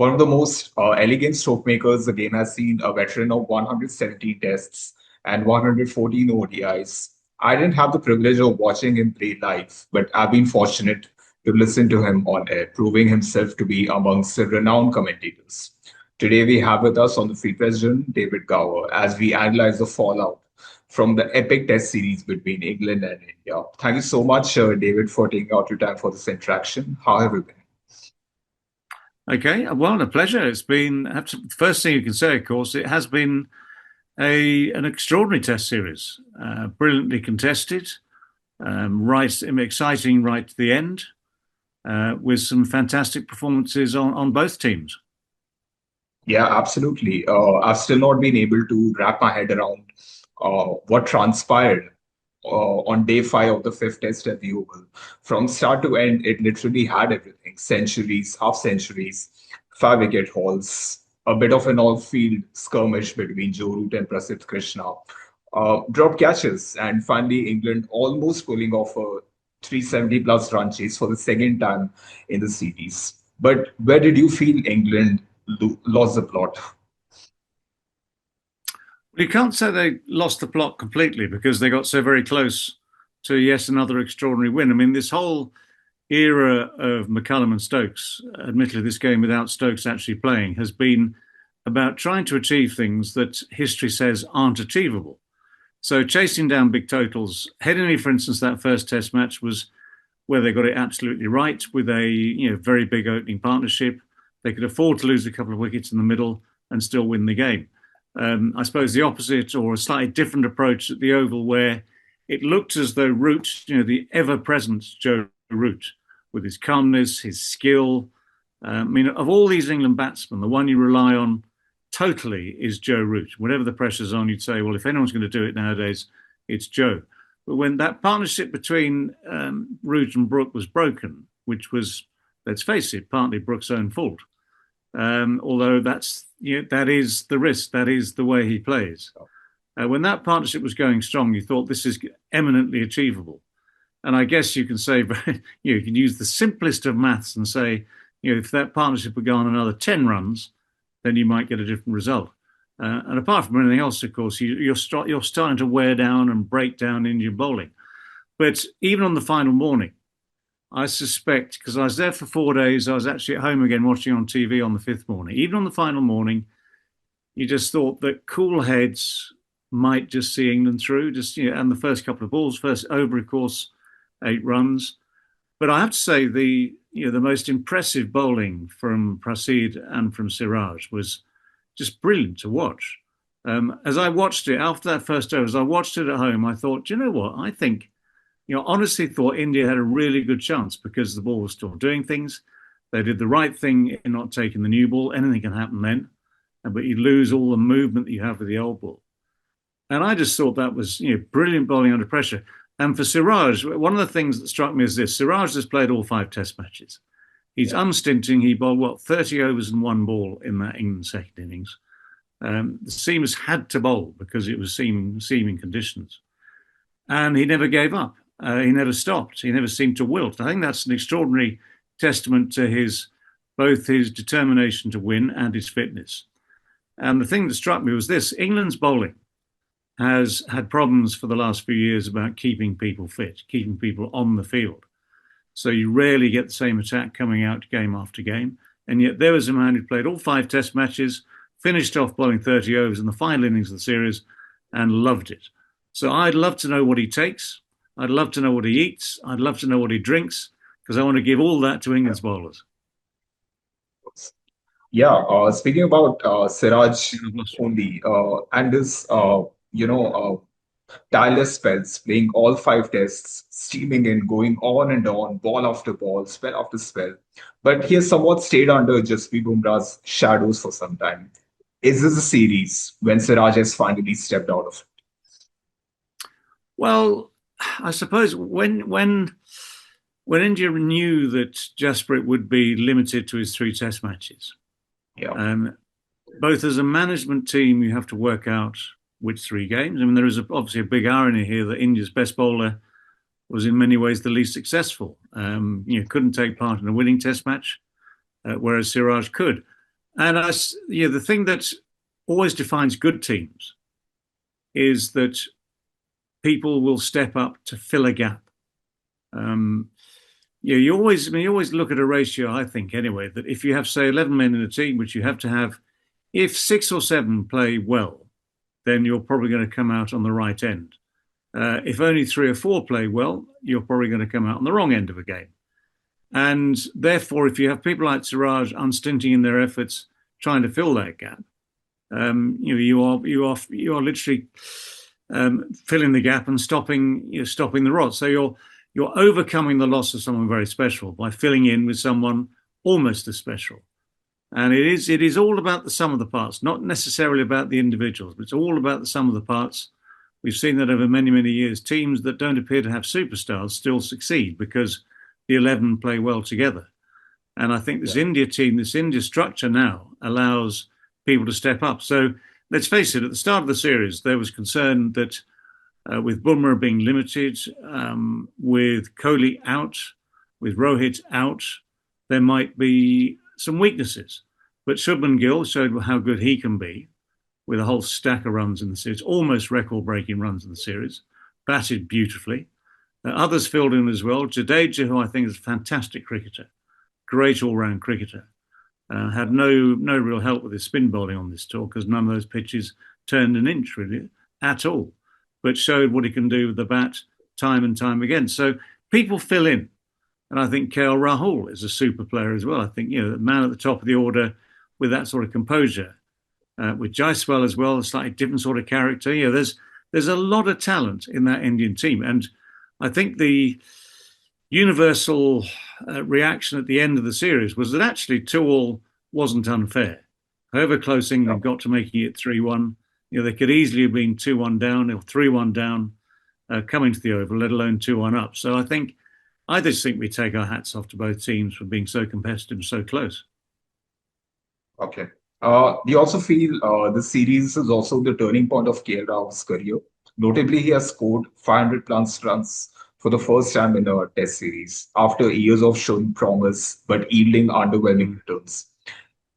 One of the most elegant stroke makers the game has seen, a veteran of 117 tests and 114 ODIs. I didn't have the privilege of watching him play live, but I've been fortunate to listen to him on air, proving himself to be amongst the renowned commentators. Today we have with us on the Free President, David Gower, as we analyze the fallout from the epic test series between England and India. Thank you so much, David, for taking out your time for this interaction. How have you been? Okay, well, a pleasure. It's been first thing you can say, of course, it has been a an extraordinary test series, brilliantly contested, right, exciting right to the end, with some fantastic performances on both teams. Yeah, absolutely. I've still not been able to wrap my head around what transpired on day five of the fifth test at the Oval. From start to end, it literally had everything: centuries, half centuries, 5 wicket hauls, a bit of an all-field skirmish between Joe Root and Prasidh Krishna, dropped catches, and finally England almost pulling off a 370 plus run chase for the second time in the series. But where did you feel England lost the plot? You can't say they lost the plot completely because they got so very close to yes another extraordinary win. I mean, this whole era of McCullum and Stokes, admittedly this game without Stokes actually playing, has been about trying to achieve things that history says aren't achievable. So chasing down big totals, Headingley, for instance, that first test match was where they got it absolutely right with a very big opening partnership. They could afford to lose a couple of wickets in the middle and still win the game. I suppose the opposite or a slightly different approach at the Oval, where it looked as though Root, the ever-present Joe Root, with his calmness, his skill. I mean, of all these England batsmen, the one you rely on totally is Joe Root. Whenever the pressure's on, you'd say, well, if anyone's going to do it nowadays, it's Joe. But when that partnership between Root and Brook was broken, which was, let's face it, partly Brook's own fault, although that is the risk, that is the way he plays. When that partnership was going strong, you thought this is eminently achievable. And I guess you can say, you can use the simplest of maths and say, if that partnership would go on another 10 runs, then you might get a different result. And apart from anything else, of course, you're starting to wear down and break down Indian bowling. But even on the final morning, I suspect, because I was there for 4 days, I was actually at home again watching on TV on the fifth morning. Even on the final morning, you just thought that cool heads might just see England through, and the first couple of balls, first over, of course, 8 runs. But I have to say the most impressive bowling from Prasidh and from Siraj was just brilliant to watch. As I watched it after that first over, as I watched it at home, I thought, do you know what? I think, honestly thought India had a really good chance because the ball was still doing things. They did the right thing in not taking the new ball. Anything can happen then, but you lose all the movement that you have with the old ball. And I just thought that was, brilliant bowling under pressure. And for Siraj, one of the things that struck me is this: Siraj has played all 5 Test matches. He's unstinting. He bowled 30 overs and 1 ball in that England second innings. The seamers had to bowl because it was seaming conditions, and he never gave up. He never stopped. He never seemed to wilt. I think that's an extraordinary testament to both his determination to win and his fitness. And the thing that struck me was this: England's bowling has had problems for the last few years about keeping people fit, keeping people on the field. So you rarely get the same attack coming out game after game. And yet there was a man who played all 5 Test matches, finished off bowling 30 overs in the final innings of the series, and loved it. So I'd love to know what he takes. I'd love to know what he eats. I'd love to know what he drinks, because I want to give all that to England's bowlers. Yeah, speaking about Siraj only and his, tireless spells, playing all 5 tests, steaming in, going on and on, ball after ball, spell after spell. But he has somewhat stayed under Jasprit Bumrah's shadows for some time. Is this a series when Siraj has finally stepped out of it? Well, I suppose when India knew that Jasprit would be limited to his 3 Test matches, Yeah. both as a management team, you have to work out which 3 games. I mean, there is obviously a big irony here that India's best bowler was in many ways the least successful. Couldn't take part in a winning Test match, whereas Siraj could. And the thing that always defines good teams is that people will step up to fill a gap. Um, you always look at a ratio, I think, anyway, that if you have, say, 11 men in a team, which you have to have, if 6 or 7 play well, then you're probably going to come out on the right end. If only 3 or 4 play well, you're probably going to come out on the wrong end of a game. And therefore, if you have people like Siraj unstinting in their efforts, trying to fill that gap, you are literally filling the gap and stopping the rot. So you're overcoming the loss of someone very special by filling in with someone almost as special. And it is all about the sum of the parts, not necessarily about the individuals, but it's all about the sum of the parts. We've seen that over many, many years. Teams that don't appear to have superstars still succeed because the 11 play well together. And I think this India team, this India structure now allows people to step up. So let's face it, at the start of the series, there was concern that with Bumrah being limited, with Kohli out, with Rohit out, there might be some weaknesses. But Shubman Gill showed how good he can be with a whole stack of runs in the series, almost record-breaking runs in the series, batted beautifully. Others filled in as well. Jadeja, who I think is a fantastic cricketer, great all-round cricketer, had no real help with his spin bowling on this tour because none of those pitches turned an inch really at all, but showed what he can do with the bat time and time again. So people fill in. And I think Rahul is a super player as well. I think, the man at the top of the order with that sort of composure. With Jaiswal as well, a slightly different sort of character. There's a lot of talent in that Indian team. And I think the universal reaction at the end of the series was that actually 2-2 wasn't unfair. However close England got to making it 3-1, they could easily have been 2-1 down or 3-1 down coming to the Oval, let alone 2-1 up. So I just think we take our hats off to both teams for being so competitive and so close. Okay. We also feel the series is also the turning point of KL Rahul's career. Notably, he has scored 500 plus runs for the first time in a Test series after years of showing promise but yielding underwhelming returns.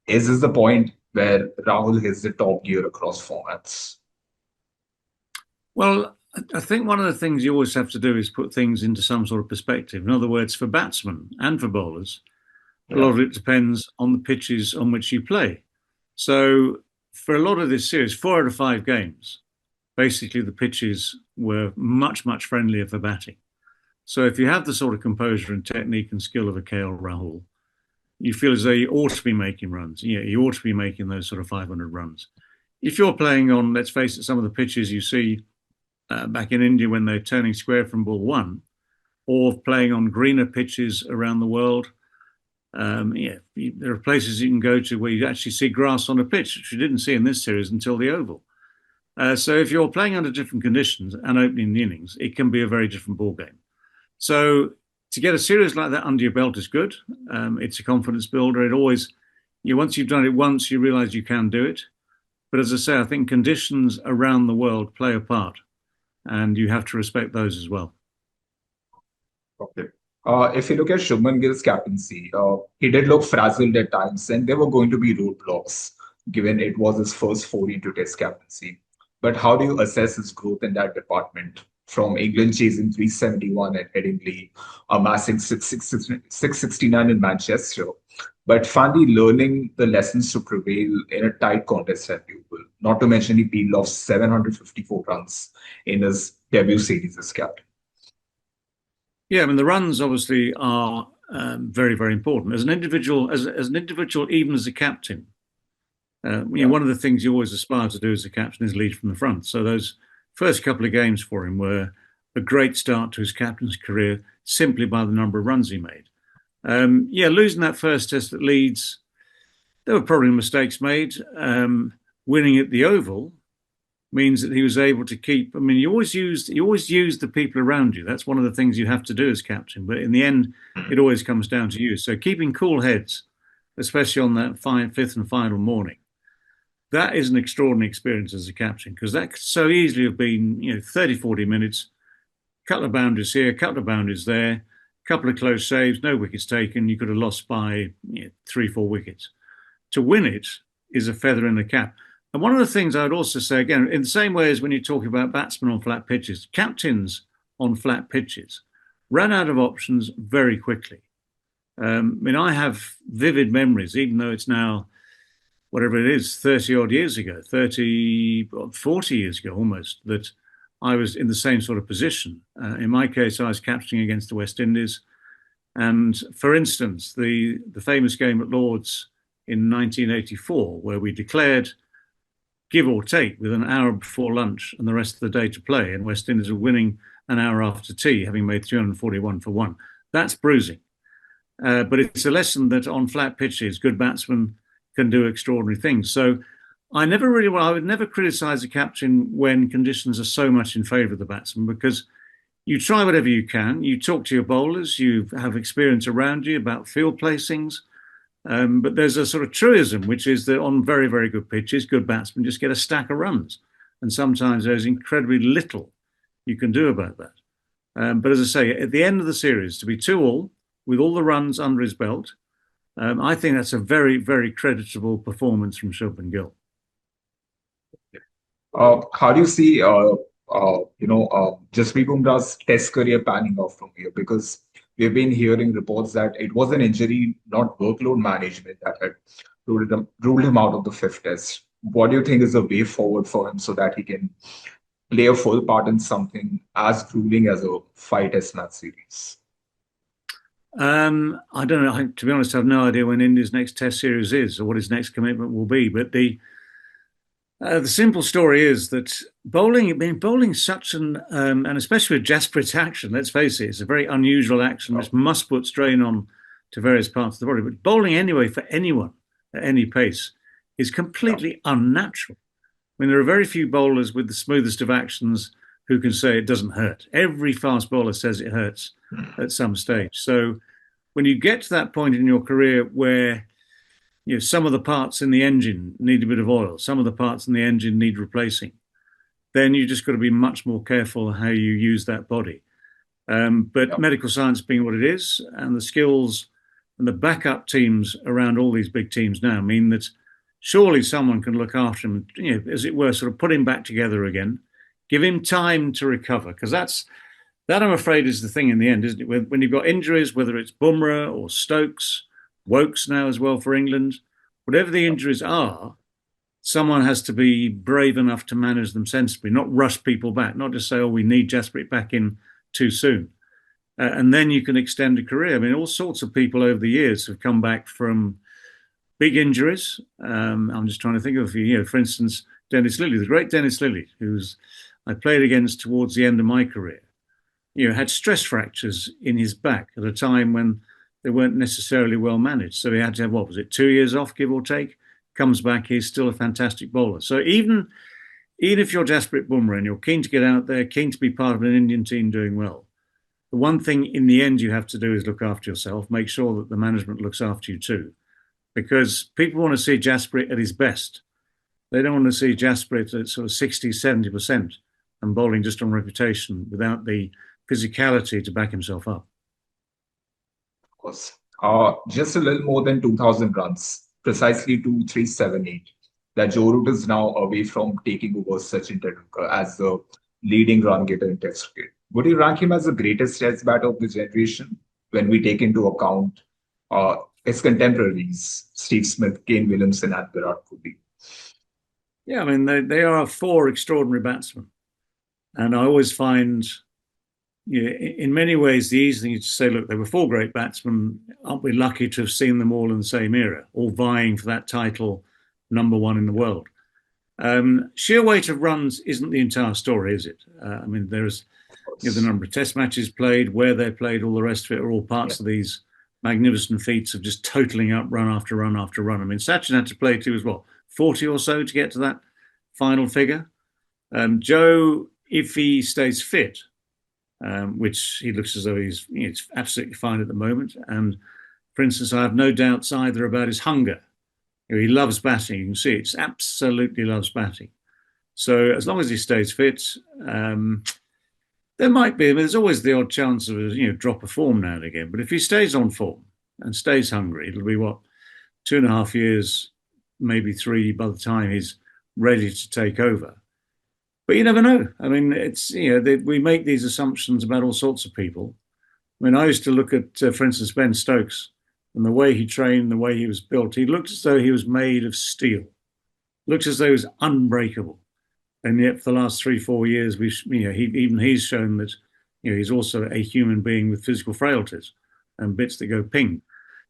Is this the point where Rahul hits the top gear across formats? Well, I think one of the things you always have to do is put things into some sort of perspective. In other words, for batsmen and for bowlers, a lot of it depends on the pitches on which you play. So for a lot of this series, 4 out of 5 games, basically the pitches were much, much friendlier for batting. So if you have the sort of composure and technique and skill of a KL Rahul, you feel as though you ought to be making runs. You ought to be making those sort of 500 runs. If you're playing on, let's face it, some of the pitches you see back in India when they're turning square from ball 1, or playing on greener pitches around the world, there are places you can go to where you actually see grass on a pitch, which you didn't see in this series until the Oval. So if you're playing under different conditions and opening the innings, it can be a very different ball game. So to get a series like that under your belt is good. It's a confidence builder. It always, once you've done it once, you realise you can do it. But as I say, I think conditions around the world play a part, and you have to respect those as well. Okay. If you look at Shubman Gill's captaincy, he did look frazzled at times, and there were going to be roadblocks, given it was his first foray into Test captaincy. But how do you assess his growth in that department? From England chasing 371 at Headingley, amassing 669 in Manchester, but finally learning the lessons to prevail in a tight contest at the Oval. Not to mention he peeled off 754 runs in his debut series as captain. Yeah, I mean the runs obviously are very, very important as an individual, as an individual, even as a captain. One of the things you always aspire to do as a captain is lead from the front. So those first couple of games for him were a great start to his captain's career simply by the number of runs he made. Losing that first test at Leeds, there were probably mistakes made. Winning at the Oval means that he was able to keep. I mean, you always use the people around you. That's one of the things you have to do as captain. But in the end, it always comes down to you. So keeping cool heads, especially on that fifth and final morning, that is an extraordinary experience as a captain, because that could so easily have been 30, 40 minutes, a couple of boundaries here, a couple of boundaries there, a couple of close saves, no wickets taken. You could have lost by 3, 4 wickets. to win it is a feather in the cap. And one of the things I would also say, again, in the same way as when you talk about batsmen on flat pitches, captains on flat pitches ran out of options very quickly. I mean, I have vivid memories, even though it's now, whatever it is, 30 odd years ago, 30, 40 years ago almost, that I was in the same sort of position. In my case, I was captaining against the West Indies. And for instance, the famous game at Lord's in 1984, where we declared give or take with an hour before lunch and the rest of the day to play, and West Indies were winning an hour after tea, having made 341 for one. That's bruising. But it's a lesson that on flat pitches, good batsmen can do extraordinary things. So I would never criticise a captain when conditions are so much in favour of the batsman, because you try whatever you can. You talk to your bowlers, you have experience around you about field placings. But there's a sort of truism, which is that on very, very good pitches, good batsmen just get a stack of runs. And sometimes there's incredibly little you can do about that. But as I say, at the end of the series, to be 2-2 with all the runs under his belt, I think that's a very, very creditable performance from Shubman Gill. How do you see, Jasprit Bumrah's Test career panning off from here? Because we've been hearing reports that it was an injury, not workload management, that had ruled him out of the fifth Test. What do you think is the way forward for him so that he can play a full part in something as grueling as a 5-Test match series? I don't know. To be honest, I have no idea when India's next Test series is or what his next commitment will be. But the simple story is that bowling such and especially with Jasprit's action, let's face it, it's a very unusual action which must put strain on to various parts of the body. But bowling anyway for anyone at any pace is completely unnatural. I mean, there are very few bowlers with the smoothest of actions who can say it doesn't hurt. Every fast bowler says it hurts at some stage. So when you get to that point in your career where some of the parts in the engine need a bit of oil, some of the parts in the engine need replacing, then you just got to be much more careful how you use that body. But medical science being what it is, and the skills and the backup teams around all these big teams now mean that surely someone can look after him, as it were, sort of put him back together again, give him time to recover, because that I'm afraid is the thing in the end, isn't it? When you've got injuries, whether it's Bumrah or Stokes, Woakes now as well for England, whatever the injuries are, someone has to be brave enough to manage them sensibly, not rush people back, not just say, oh, we need Jasprit back in too soon. And then you can extend a career. I mean, all sorts of people over the years have come back from big injuries. I'm just trying to think of a few, for instance, Dennis Lillee, the great Dennis Lillee, who's I played against towards the end of my career, had stress fractures in his back at a time when they weren't necessarily well managed. So he had to have, 2 years off, give or take? Comes back, he's still a fantastic bowler. So even if you're Jasprit Bumrah and you're keen to get out there, keen to be part of an Indian team doing well, the one thing in the end you have to do is look after yourself, make sure that the management looks after you too. Because people want to see Jasprit at his best. They don't want to see Jasprit at sort of 60, 70% and bowling just on reputation without the physicality to back himself up. Of course. Just a little more than 2,000 runs, precisely 2,378, that Joe Root is now away from taking over Sachin Tendulkar as the leading run getter in Test cricket. Would you rank him as the greatest Test batter of the generation when we take into account his contemporaries, Steve Smith, Kane Williamson, and Virat Kohli? Yeah, I mean, they are 4 extraordinary batsmen. And I always find, in many ways, the easy thing is to say, look, they were 4 great batsmen. Aren't we lucky to have seen them all in the same era, all vying for that title, number 1 in the world? Sheer weight of runs isn't the entire story, is it? I mean, there's the number of Test matches played, where they're played, all the rest of it are all parts of these magnificent feats of just totaling up run after run after run. I mean, Sachin had to play to as 40 or so to get to that final figure. Joe, if he stays fit, which he looks as though he's absolutely fine at the moment. And for instance, I have no doubts either about his hunger. He loves batting. You can see it. He absolutely loves batting. So as long as he stays fit, there might be. I mean, there's always the odd chance of a drop of form now and again. But if he stays on form and stays hungry, it'll be 2.5 years maybe 3 by the time he's ready to take over. But you never know. I mean, it's we make these assumptions about all sorts of people. I mean, I used to look at, for instance, Ben Stokes and the way he trained, the way he was built. He looked as though he was made of steel. Looks as though he was unbreakable. And yet, for the last 3, 4 years, he's shown that he's also a human being with physical frailties and bits that go ping.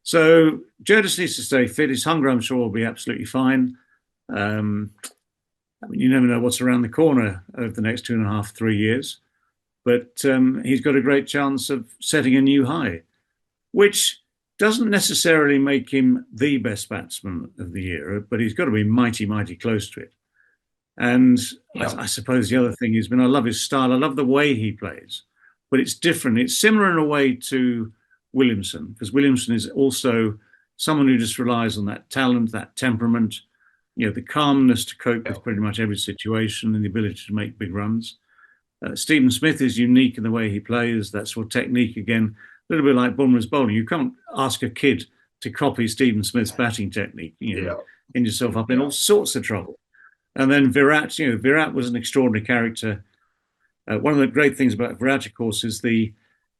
So Joe just needs to stay fit. His hunger, I'm sure, will be absolutely fine. I mean, you never know what's around the corner over the next 2.5, 3 years. But he's got a great chance of setting a new high, which doesn't necessarily make him the best batsman of the era, but he's got to be mighty, mighty close to it. And I suppose the other thing is, I love his style. I love the way he plays, but it's different. It's similar in a way to Williamson, because Williamson is also someone who just relies on that talent, that temperament, the calmness to cope with pretty much every situation and the ability to make big runs. Stephen Smith is unique in the way he plays. That sort of technique, again, a little bit like Bumrah's bowling. You can't ask a kid to copy Stephen Smith's batting technique. End yourself up in all sorts of trouble. And then Virat, Virat was an extraordinary character. One of the great things about Virat, of course, is the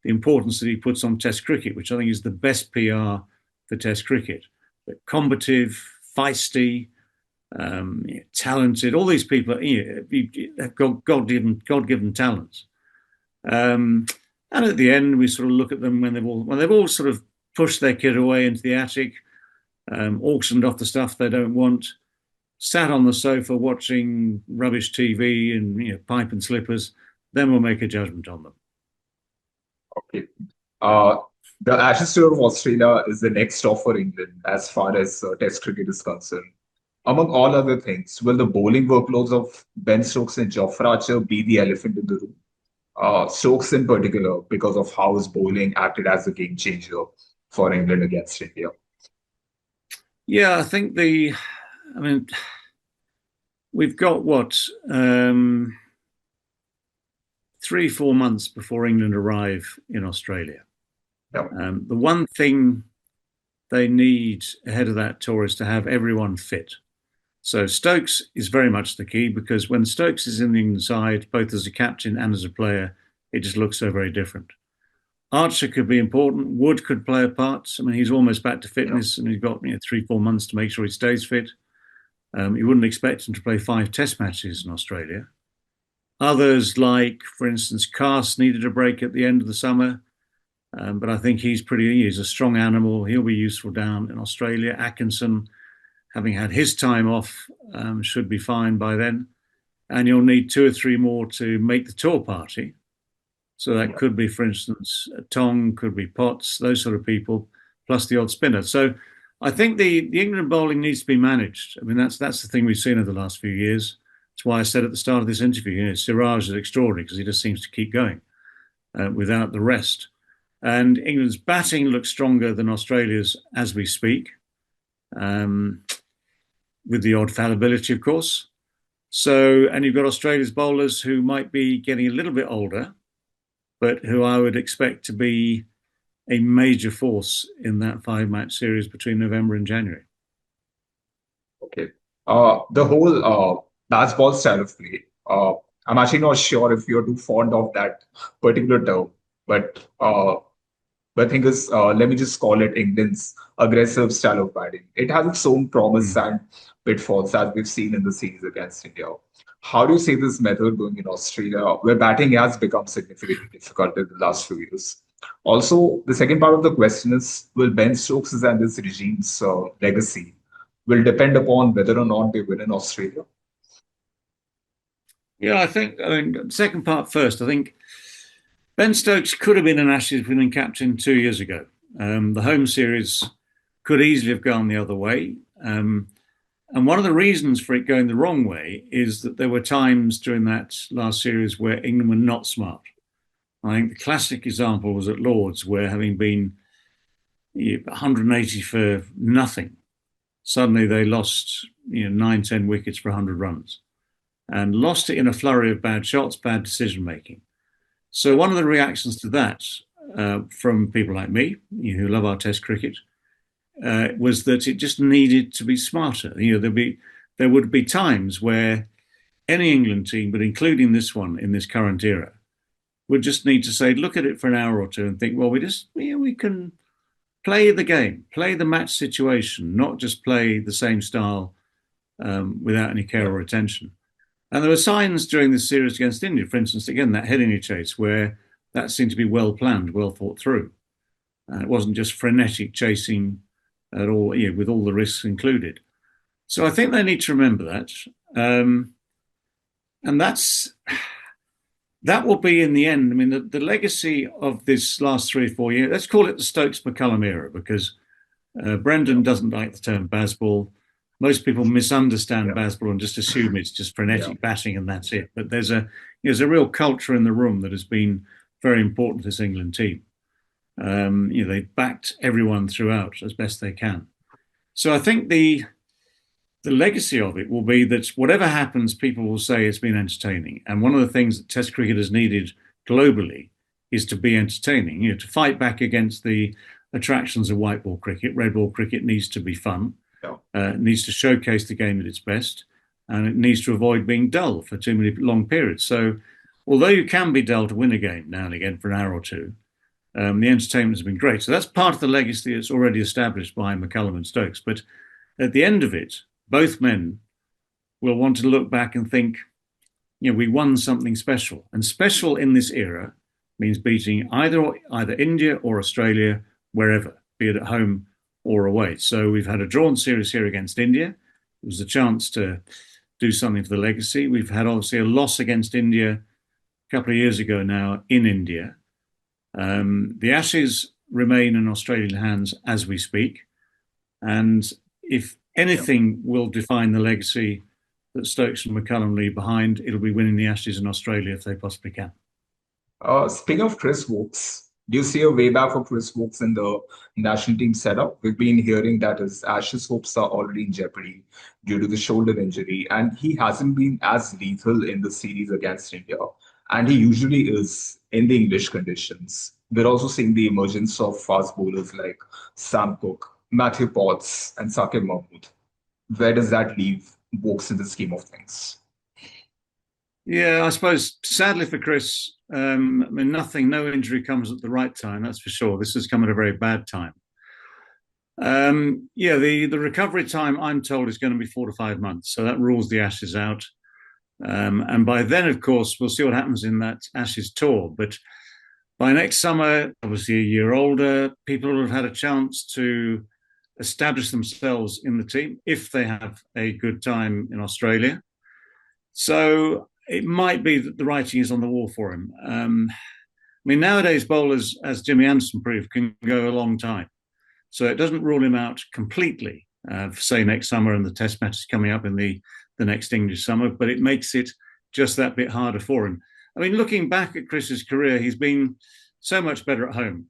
importance that he puts on Test cricket, which I think is the best PR for Test cricket. But combative, feisty, talented. All these people have got God-given talents. And at the end, we sort of look at them when they've all sort of pushed their kid away into the attic, auctioned off the stuff they don't want, sat on the sofa watching rubbish TV and pipe and slippers. Then we'll make a judgment on them. Okay. The Ashes tour of Australia is the next stop for England as far as Test cricket is concerned. Among all other things, will the bowling workloads of Ben Stokes and Jofra Archer be the elephant in the room? Stokes in particular, because of how his bowling acted as a game changer for England against India. Yeah, I think we've got 3-4 months before England arrive in Australia. Yep. The one thing they need ahead of that tour is to have everyone fit. So Stokes is very much the key, because when Stokes is in the England side, both as a captain and as a player, it just looks so very different. Archer could be important. Wood could play a part. I mean, he's almost back to fitness, and he's got 3-4 months to make sure he stays fit. You wouldn't expect him to play 5 Test matches in Australia. Others, like, for instance, Cast needed a break at the end of the summer, but I think he's a strong animal. He'll be useful down in Australia. Atkinson, having had his time off, should be fine by then. And you'll need 2 or 3 more to make the tour party. So that could be, for instance, Tong, could be Potts, those sort of people, plus the odd spinner. So I think the England bowling needs to be managed. I mean, that's the thing we've seen over the last few years. That's why I said at the start of this interview, Siraj is extraordinary, because he just seems to keep going without the rest. And England's batting looks stronger than Australia's as we speak, with the odd fallibility, of course. So, and you've got Australia's bowlers who might be getting a little bit older, but who I would expect to be a major force in that 5-match series between November and January. Okay. The whole ball style of play, I'm actually not sure if you're too fond of that particular term, but the thing is, let me just call it England's aggressive style of batting. It has its own promise and pitfalls, as we've seen in the series against India. How do you see this method going in Australia, where batting has become significantly difficult in the last few years? Also, the second part of the question is, will Ben Stokes and this regime's legacy will depend upon whether or not they win in Australia? Yeah, second part first. I think Ben Stokes could have been an Ashes winning captain 2 years ago. The home series could easily have gone the other way. And one of the reasons for it going the wrong way is that there were times during that last series where England were not smart. I think the classic example was at Lord's, where having been 180 for nothing, suddenly they lost 9-10 wickets for 100 runs, and lost it in a flurry of bad shots, bad decision making. So one of the reactions to that from people like me, who love our Test cricket, was that it just needed to be smarter. There would be times where any England team, but including this one in this current era, would just need to say, look at it for an hour or two and think, well, we can play the game, play the match situation, not just play the same style without any care or attention. And there were signs during this series against India, for instance, again, that headingley chase, where that seemed to be well planned, well thought through. It wasn't just frenetic chasing at all, with all the risks included. So I think they need to remember that. And that will be in the end. I mean, the legacy of this last 3 or 4 years, let's call it the Stokes-McCullum era, because Brendan doesn't like the term Bazball. Most people misunderstand Bazball and just assume it's just frenetic batting and that's it. But there's a real culture in the room that has been very important to this England team. They backed everyone throughout as best they can. So I think the legacy of it will be that whatever happens, people will say it's been entertaining. And one of the things that Test cricket has needed globally is to be entertaining. To fight back against the attractions of white ball cricket. Red ball cricket needs to be fun. It needs to showcase the game at its best, and it needs to avoid being dull for too many long periods. So, although you can be dull to win a game now and again for an hour or two, the entertainment has been great. So that's part of the legacy that's already established by McCullum and Stokes. But at the end of it, both men will want to look back and think, we won something special. And special in this era means beating either India or Australia, wherever, be it at home or away. So we've had a drawn series here against India. It was a chance to do something for the legacy. We've had obviously a loss against India a couple of years ago now in India. The Ashes remain in Australian hands as we speak. And if anything will define the legacy that Stokes and McCullum leave behind, it'll be winning the Ashes in Australia if they possibly can. Speaking of Chris Woakes, do you see a way back for Chris Woakes in the national team setup? We've been hearing that his Ashes hopes are already in jeopardy due to the shoulder injury, and he hasn't been as lethal in the series against India. And he usually is in the English conditions. We're also seeing the emergence of fast bowlers like Sam Cook, Matthew Potts, and Saqib Mahmood. Where does that leave Woakes in the scheme of things? Yeah, I suppose sadly for Chris, no injury comes at the right time, that's for sure. This has come at a very bad time. The recovery time, I'm told, is going to be 4 to 5 months. So that rules the Ashes out. And by then, of course, we'll see what happens in that Ashes tour. But by next summer, obviously a year older, people will have had a chance to establish themselves in the team if they have a good time in Australia. So it might be that the writing is on the wall for him. Nowadays bowlers, as Jimmy Anderson proved, can go a long time. So it doesn't rule him out completely, say next summer and the Test matches coming up in the next English summer, but it makes it just that bit harder for him. Looking back at Chris's career, he's been so much better at home,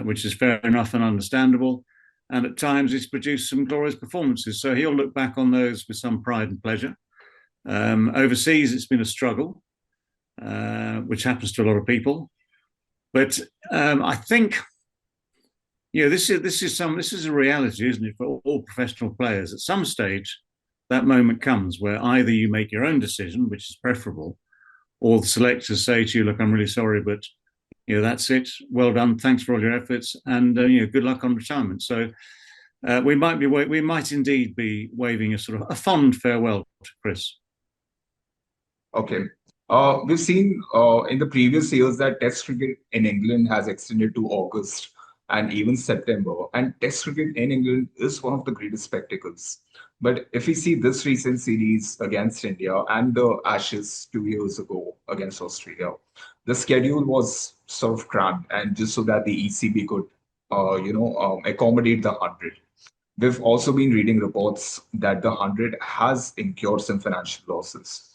which is fair enough and understandable. And at times he's produced some glorious performances. So he'll look back on those with some pride and pleasure. Overseas, it's been a struggle, which happens to a lot of people. But I think, this is a reality, isn't it, for all professional players? At some stage, that moment comes where either you make your own decision, which is preferable, or the selectors say to you, "Look, I'm really sorry, but that's it. Well done. Thanks for all your efforts, and good luck on retirement." So we might indeed be waving a sort of a fond farewell to Chris. Okay. We've seen in the previous years that Test cricket in England has extended to August and even September. And Test cricket in England is one of the greatest spectacles. But if we see this recent series against India and the Ashes 2 years ago against Australia, the schedule was sort of cramped, and just so that the ECB could, accommodate the 100. We've also been reading reports that the 100 has incurred some financial losses.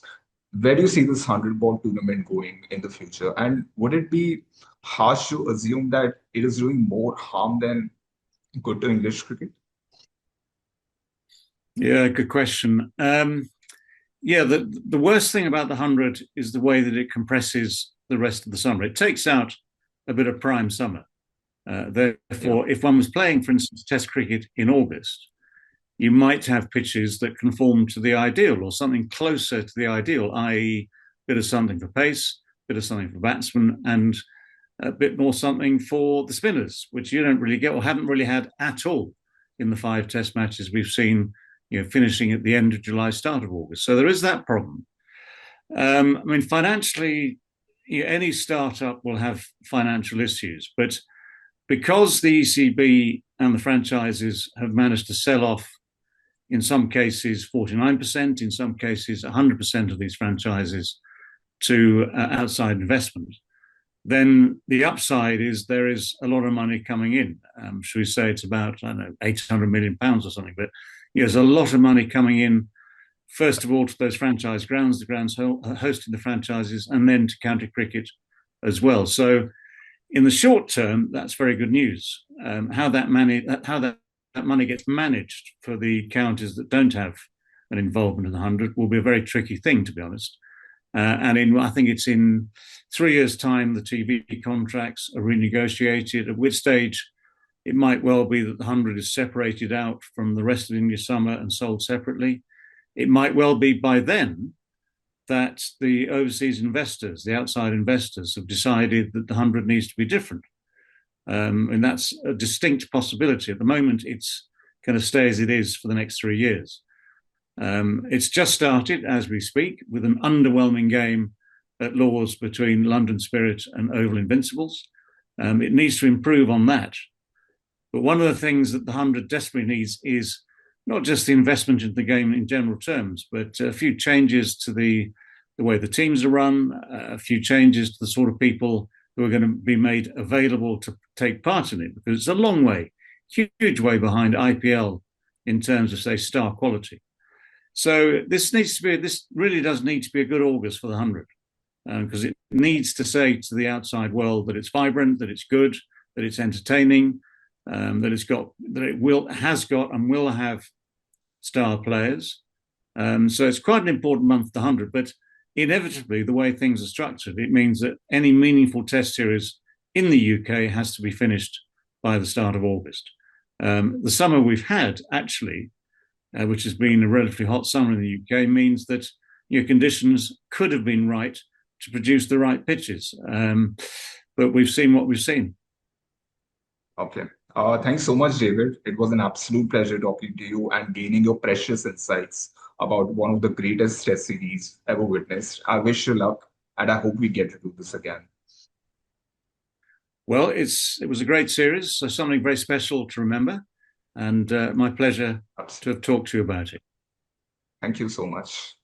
Where do you see this 100-ball tournament going in the future? And would it be harsh to assume that it is doing more harm than good to English cricket? Yeah, good question. The worst thing about the 100 is the way that it compresses the rest of the summer. It takes out a bit of prime summer. Yeah. Therefore, if one was playing, for instance, Test cricket in August, you might have pitches that conform to the ideal or something closer to the ideal, i.e., a bit of something for pace, a bit of something for batsmen, and a bit more something for the spinners, which you don't really get or haven't really had at all in the 5 Test matches we've seen, finishing at the end of July, start of August. So there is that problem. I mean, financially, any startup will have financial issues, but because the ECB and the franchises have managed to sell off, in some cases 49%, in some cases 100% of these franchises to outside investment, then the upside is there is a lot of money coming in. Should we say it's about, I don't know, £800 million or something, but there's a lot of money coming in, first of all, to those franchise grounds, the grounds hosting the franchises, and then to county cricket as well. So in the short term, that's very good news. How that money gets managed for the counties that don't have an involvement in the 100 will be a very tricky thing, to be honest. I think it's in 3 years' time, the TV contracts are renegotiated, at which stage it might well be that the 100 is separated out from the rest of India summer and sold separately. It might well be by then that the overseas investors, the outside investors, have decided that the 100 needs to be different. And that's a distinct possibility. At the moment, it's going to stay as it is for the next 3 years. It's just started as we speak with an underwhelming game at Lord's between London Spirit and Oval Invincibles. It needs to improve on that. But one of the things that the 100 desperately needs is not just the investment in the game in general terms, but a few changes to the way the teams are run, a few changes to the sort of people who are going to be made available to take part in it, because it's a long way, huge way behind IPL in terms of, say, star quality. So this really does need to be a good August for the 100, because it needs to say to the outside world that it's vibrant, that it's good, that it's entertaining, has got and will have star players. So it's quite an important month, the 100. But inevitably, the way things are structured, it means that any meaningful Test series in the UK has to be finished by the start of August. The summer we've had, actually, which has been a relatively hot summer in the UK, means that conditions could have been right to produce the right pitches. But we've seen what we've seen. Okay. Thanks so much, David. It was an absolute pleasure talking to you and gaining your precious insights about one of the greatest Test series ever witnessed. I wish you luck, and I hope we get to do this again. Well, it was a great series, so something very special to remember, and my pleasure to have talked to you about it. Thank you so much.